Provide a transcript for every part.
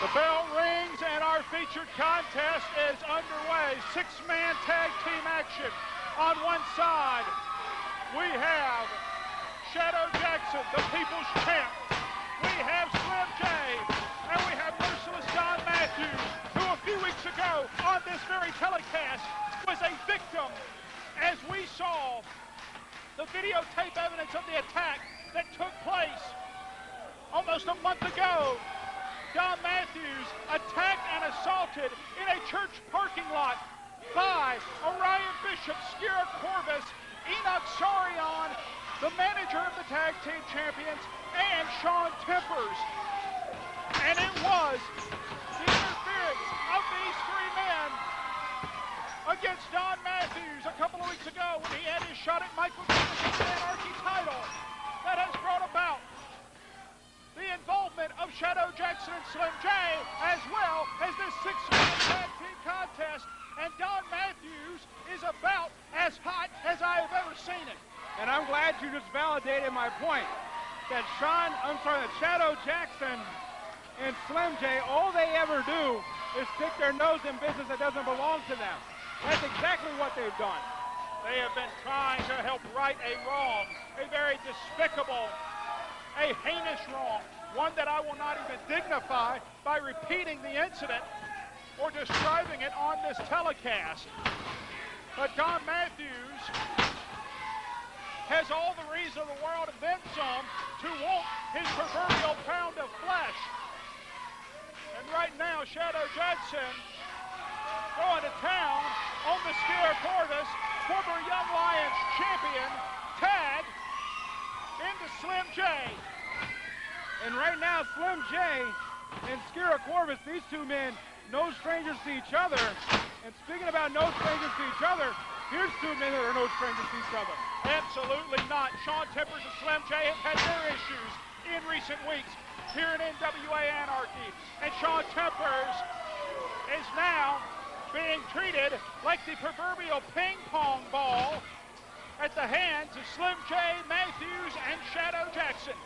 The bell rings and our featured contest is underway. Six-man tag team action. On one side, we have Shadow Jackson, the People's Champ. We have Slim J, and we have Merciless Don Matthews, who a few weeks ago on this very telecast was a victim as we saw the videotape evidence of the attack that took place almost a month ago. Don Matthews attacked and assaulted in a church parking lot by Orion Bishop, Skirra Corvus, Enoch, the manager of the tag team champions, and Shaun Tempers. And it was the interference of these three men against Don Matthews a couple of weeks ago when he had his shot at Michael Jackson's Anarchy title that has brought about the involvement of Shadow Jackson and Slim J, as well as this six-man tag team contest. And Don Matthews is about as hot as I have ever seen it. And I'm glad you just validated my point that Shadow Jackson and Slim J, all they ever do is stick their nose in business that doesn't belong to them. That's exactly what they've done. They have been trying to help right a wrong, a very despicable, a heinous wrong, one that I will not even dignify by repeating the incident or describing it on this telecast. But Don Matthews has all the reason in the world and then some to want his proverbial pound of flesh. And right now, Shadow Jackson going to town on the Skirra Corvus, former Young Lions champion, tag into Slim J. And right now, Slim J and Skirra Corvus, these two men, no strangers to each other. And speaking about no strangers to each other, here's two men that are no strangers to each other. Absolutely not. Shaun Tempers and Slim J have had their issues in recent weeks here in NWA Anarchy. And Shaun Tempers is now being treated like the proverbial ping pong ball at the hands of Slim J, Matthews, and Shadow Jackson.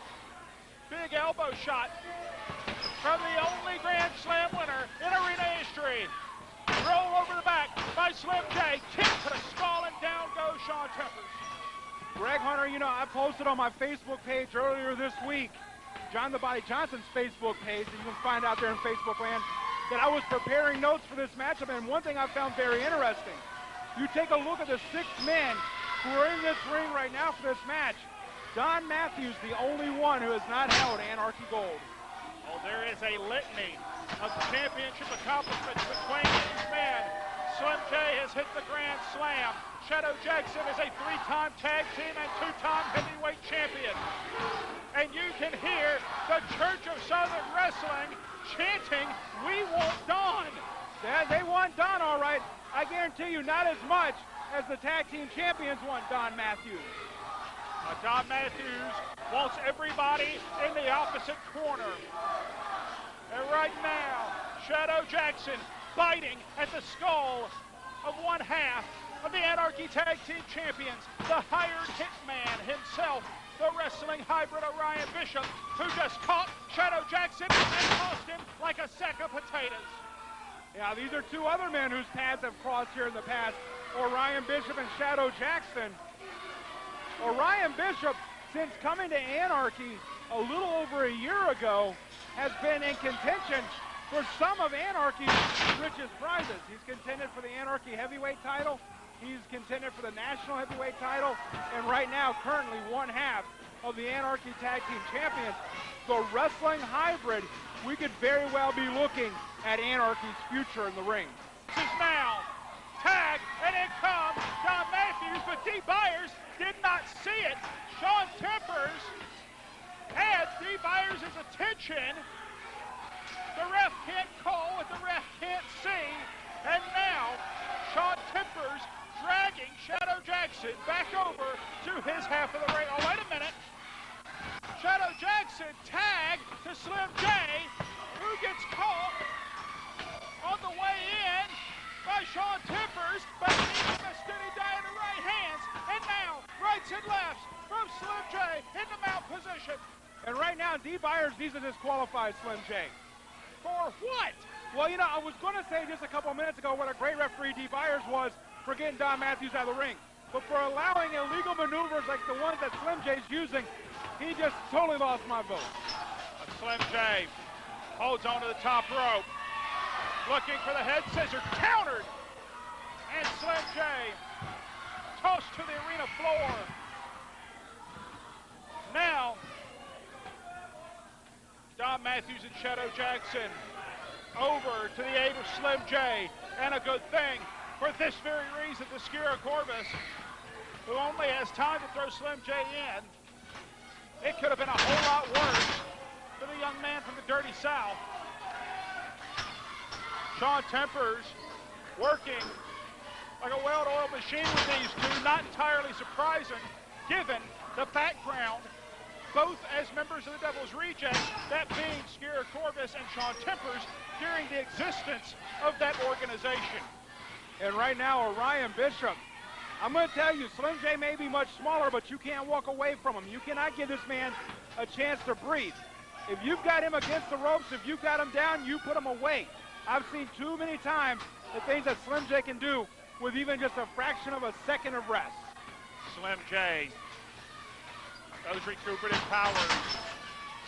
Big elbow shot from the only Grand Slam winner in arena history. Roll over the back by Slim J. Kick to the skull, and down goes Shaun Tempers. Greg Hunter, you know, I posted on my Facebook page earlier this week, John the Body Johnson's Facebook page, that you can find out there in Facebook land, that I was preparing notes for this matchup, and one thing I found very interesting. You take a look at the 6 men who are in this ring right now for this match. Don Matthews, the only one who has not held Anarchy Gold. Oh, there is a litany of championship accomplishments between these men. Slim J has hit the Grand Slam. Shadow Jackson is a 3-time tag team and 2-time heavyweight champion. And you can hear the Church of Southern Wrestling chanting, "We want Don." Yeah, they want Don, all right. I guarantee you not as much as the tag team champions want Don Matthews. Don Matthews wants everybody in the opposite corner. And right now, Shadow Jackson biting at the skull of one half of the Anarchy Tag Team Champions, the hired hitman himself, the wrestling hybrid Orion Bishop, who just caught Shadow Jackson and tossed him like a sack of potatoes. Yeah, these are two other men whose paths have crossed here in the past, Orion Bishop and Shadow Jackson. Orion Bishop, since coming to Anarchy a little over a year ago, has been in contention for some of Anarchy's richest prizes. He's contended for the Anarchy heavyweight title, he's contended for the national heavyweight title, and right now, currently, one half of the Anarchy Tag Team Champions. The wrestling hybrid, we could very well be looking at Anarchy's future in the ring. This is now tag, and in comes Don Matthews, but Dee Byers did not see it. Shaun Tempers had Dee Byers' attention. The ref can't call what the ref can't see. And now, Shaun Tempers dragging Shadow Jackson back over to his half of the ring. Oh, wait a minute. Shadow Jackson tagged to Slim J, who gets caught on the way in by Shaun Tempers, but needing a steady die in the right hands. And now, rights and lefts from Slim J in the mount position. And right now, Dee Byers needs to disqualify Slim J. for what? Well, you know, I was going to say just a couple minutes ago what a great referee Dee Byers was for getting Don Matthews out of the ring. But for allowing illegal maneuvers like the ones that Slim J's using, he just totally lost my vote. Slim J holds on to the top rope. Looking for the head scissor, countered. And Slim J tossed to the arena floor. Now, Don Matthews and Shadow Jackson over to the aid of Slim J. And a good thing for this very reason, the Skirra Corvus, who only has time to throw Slim J in. It could have been a whole lot worse for the young man from the Dirty South. Shaun Tempers working like a well-oiled machine with these two, not entirely surprising given the background, both as members of the Devil's Rejects, that being Skirra Corvus and Shaun Tempers, during the existence of that organization. And right now, Orion Bishop, I'm going to tell you, Slim J may be much smaller, but you can't walk away from him. You cannot give this man a chance to breathe. If you've got him against the ropes, if you've got him down, you put him away. I've seen too many times the things that Slim J can do with even just a fraction of a second of rest. Slim J, those recuperative powers,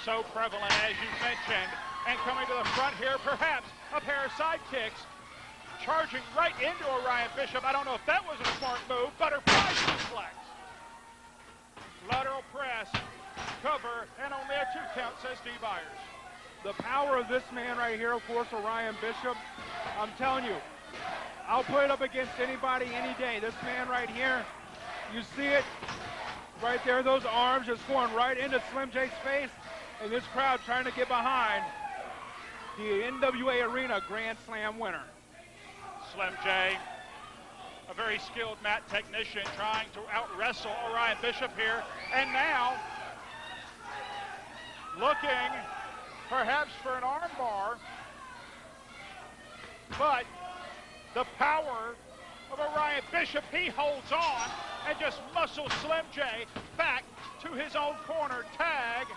so prevalent as you mentioned, and coming to the front here, perhaps a pair of sidekicks, charging right into Orion Bishop. I don't know if that was a smart move. Butterfly suplex. Lateral press, cover, and only a 2 count, says Dee Byers. The power of this man right here, of course, Orion Bishop, I'm telling you, I'll put it up against anybody any day. This man right here, you see it right there, those arms just going right into Slim J's face, and this crowd trying to get behind the NWA Arena Grand Slam winner. Slim J, a very skilled mat technician, trying to out-wrestle Orion Bishop here, and now looking perhaps for an armbar, but the power of Orion Bishop, he holds on and just muscles Slim J back to his own corner, tag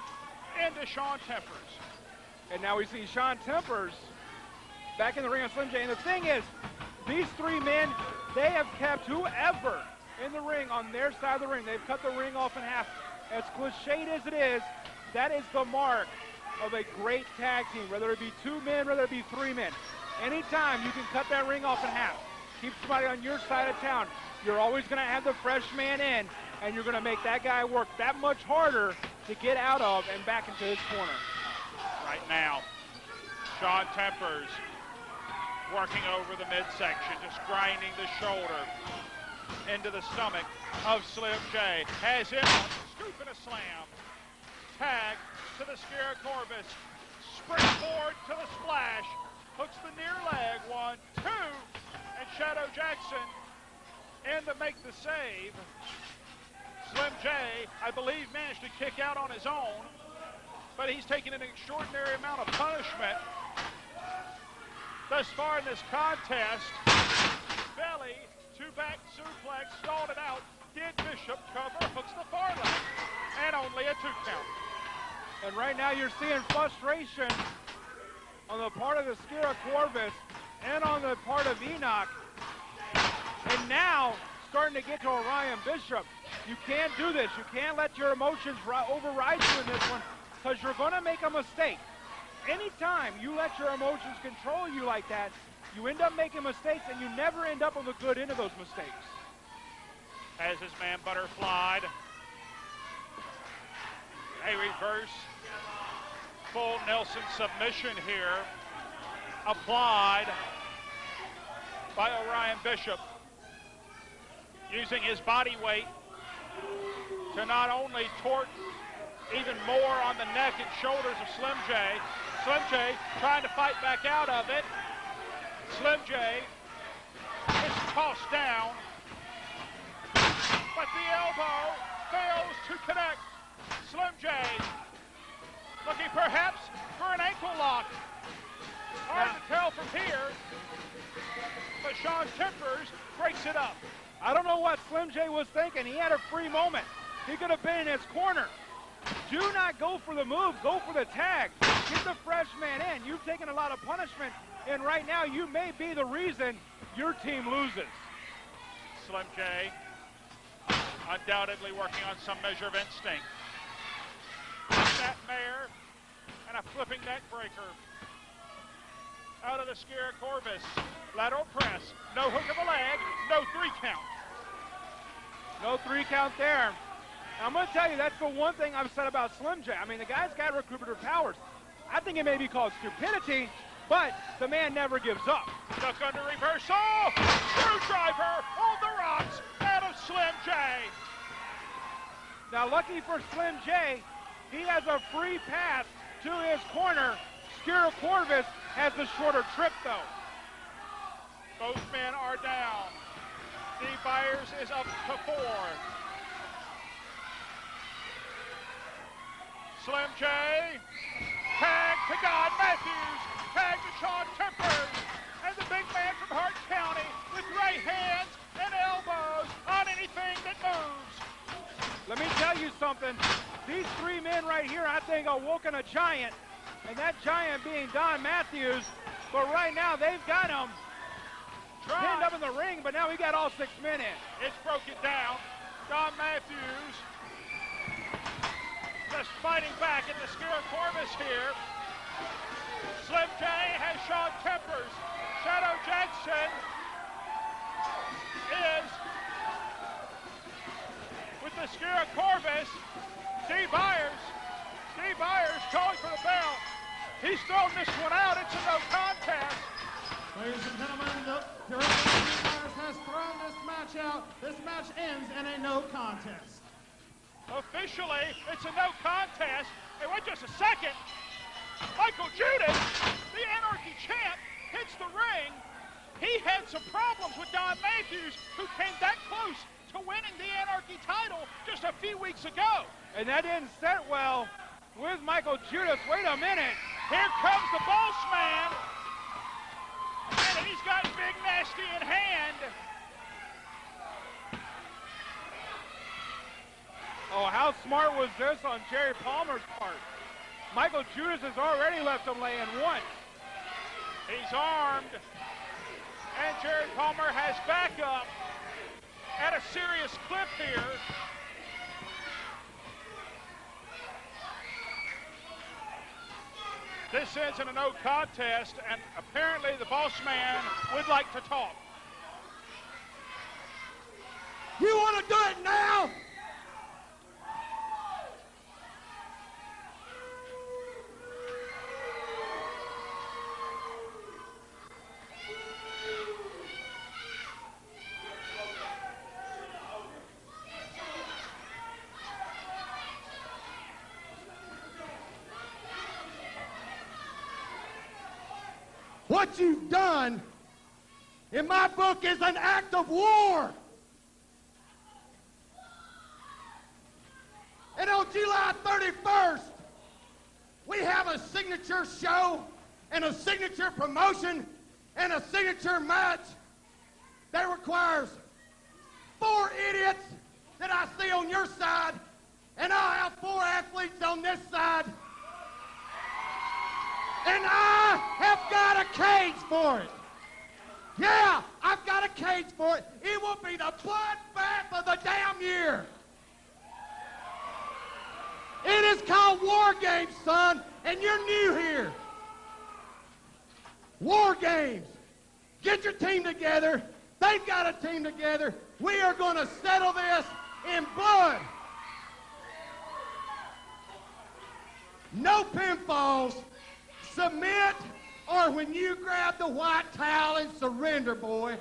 into Shaun Tempers. And now we see Shaun Tempers back in the ring of Slim J. And the thing is, these three men, they have kept whoever in the ring on their side of the ring. They've cut the ring off in half. As cliched as it is, that is the mark of a great tag team, whether it be 2 men, whether it be 3 men. Anytime you can cut that ring off in half, keep somebody on your side of town, you're always going to have the fresh man in, and you're going to make that guy work that much harder to get out of and back into his corner. Right now, Shaun Tempers working over the midsection, just grinding the shoulder into the stomach of Slim J. Has him on the scoop and a slam. Tag to the Skirra Corvus. Springboard to the splash. Hooks the near leg, 1, 2, and Shadow Jackson in to make the save. Slim J, I believe, managed to kick out on his own, but he's taken an extraordinary amount of punishment thus far in this contest. Belly to back suplex, stalled it out. Did Bishop cover, hooks the far leg, and only a 2 count. And right now you're seeing frustration on the part of the Skirra Corvus and on the part of Enoch. And now starting to get to Orion Bishop. You can't do this. You can't let your emotions override you in this one, because you're going to make a mistake. Anytime you let your emotions control you like that, you end up making mistakes, and you never end up on the good end of those mistakes. Has his man butterflied. A reverse full Nelson submission here, applied by Orion Bishop, using his body weight to not only torque even more on the neck and shoulders of Slim J. Slim J trying to fight back out of it. Slim J is tossed down, but the elbow fails to connect. Slim J looking perhaps for an ankle lock. Hard to tell from here, but Shaun Tempers breaks it up. I don't know what Slim J was thinking. He had a free moment. He could have been in his corner. Do not go for the move. Go for the tag. Get the fresh man in. You've taken a lot of punishment, and right now you may be the reason your team loses. Slim J undoubtedly working on some measure of instinct. That mare and a flipping neck breaker. Out of the Skirra Corvus. Lateral press. No hook of a leg. No 3 count. No 3 count there. I'm going to tell you, that's the one thing I've said about Slim J. I mean, the guy's got recuperative powers. I think it may be called stupidity, but the man never gives up. Duck under reversal. Screwdriver on the rocks out of Slim J. Now, lucky for Slim J, he has a free pass to his corner. Skirra Corvus has the shorter trip, though. Both men are down. Dee Byers is up to 4. Slim J, tag to God Matthews, tag to Shaun Tempers, and the big man from Hart County with right hands and elbows on anything that moves. Let me tell you something. These 3 men right here, I think, are woken a giant, and that giant being Don Matthews. But right now, they've got him pinned up in the ring, but now we got all 6 men in. It's broken down. Don Matthews just fighting back at the Skirra Corvus here. Slim J has Shaun Tempers. Shadow Jackson is with the Skirra Corvus. Dee Byers calling for the bell. He's thrown this one out. It's a no contest. Ladies and gentlemen, the referee Dee Byers has thrown this match out. This match ends in a no contest. Officially, it's a no contest. Hey, wait just a second. Michael Judas, the Anarchy champ, hits the ring. He had some problems with Don Matthews, who came that close to winning the Anarchy title just a few weeks ago. And that didn't set well with Michael Judas. Wait a minute. Here comes the boss man. And he's got Big Nasty in hand. Oh, how smart was this on Jerry Palmer's part? Michael Judas has already left him laying once. He's armed. And Jerry Palmer has backup at a serious clip here. This ends in a no contest, and apparently the boss man would like to talk. You want to do it now? What you've done, in my book, is an act of war. And on July 31st, we have a signature show and a signature promotion and a signature match that requires 4 idiots that I see on your side, and I'll have 4 athletes on this side. And I have got a cage for it. Yeah, I've got a cage for it. It will be the bloodbath of the damn year. It is called War Games, son, and you're new here. War Games. Get your team together. They've got a team together. We are going to settle this in blood. No pinfalls. Submit, or when you grab the white towel and surrender, boy.